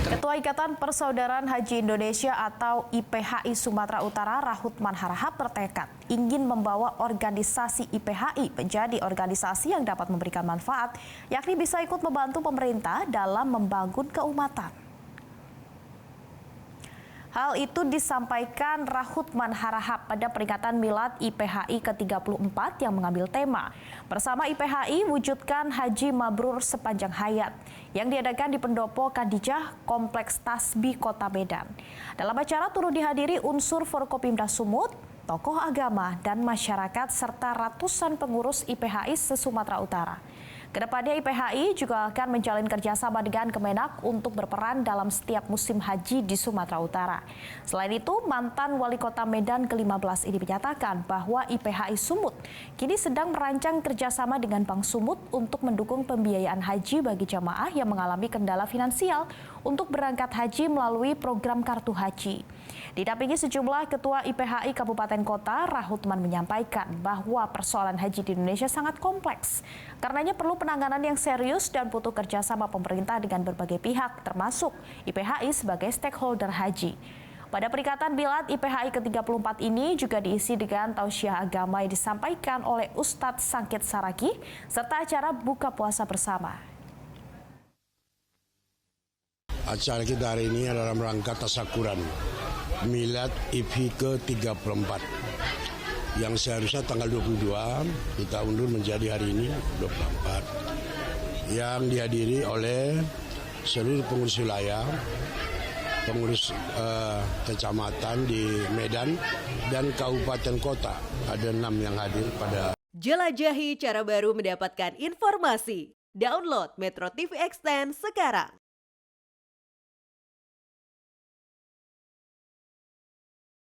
Ketua Ikatan Persaudaraan Haji Indonesia atau IPHI Sumatera Utara Rahutman Harahap bertekad ingin membawa organisasi IPHI menjadi organisasi yang dapat memberikan manfaat, yakni bisa ikut membantu pemerintah dalam membangun keumatan. Hal itu disampaikan Rahutman Harahap pada peringatan Milad IPHI ke-34 yang mengambil tema Bersama IPHI Wujudkan Haji Mabrur Sepanjang Hayat yang diadakan di Pendopo Kadijah, Kompleks Tasbih, Kota Medan. Dalam acara turut dihadiri unsur Forkopimda Sumut, tokoh agama dan masyarakat serta ratusan pengurus IPHI se-Sumatera Utara. Kedepannya IPHI juga akan menjalin kerjasama dengan Kemenak untuk berperan dalam setiap musim haji di Sumatera Utara. Selain itu, mantan Wali Kota Medan ke-15 ini menyatakan bahwa IPHI Sumut kini sedang merancang kerjasama dengan Bank Sumut untuk mendukung pembiayaan haji bagi jamaah yang mengalami kendala finansial untuk berangkat haji melalui program Kartu Haji. Didampingi sejumlah ketua IPHI Kabupaten Kota, Rahutman menyampaikan bahwa persoalan haji di Indonesia sangat kompleks. Karenanya perlu penanganan yang serius dan butuh kerjasama pemerintah dengan berbagai pihak, termasuk IPHI sebagai stakeholder haji. Pada peringatan Milad IPHI ke-34 ini juga diisi dengan tausiah agama yang disampaikan oleh Ustadz Sangkit Saraki, serta acara buka puasa bersama. Acara kita hari ini adalah rangka tasyakuran Milad IPHI ke-34 yang seharusnya tanggal 22 kita undur menjadi hari ini 24 yang dihadiri oleh seluruh pengurus wilayah, pengurus kecamatan di Medan dan kabupaten kota. Ada 6 yang hadir pada. Jelajahi cara baru mendapatkan informasi. Download Metro TV Extend sekarang.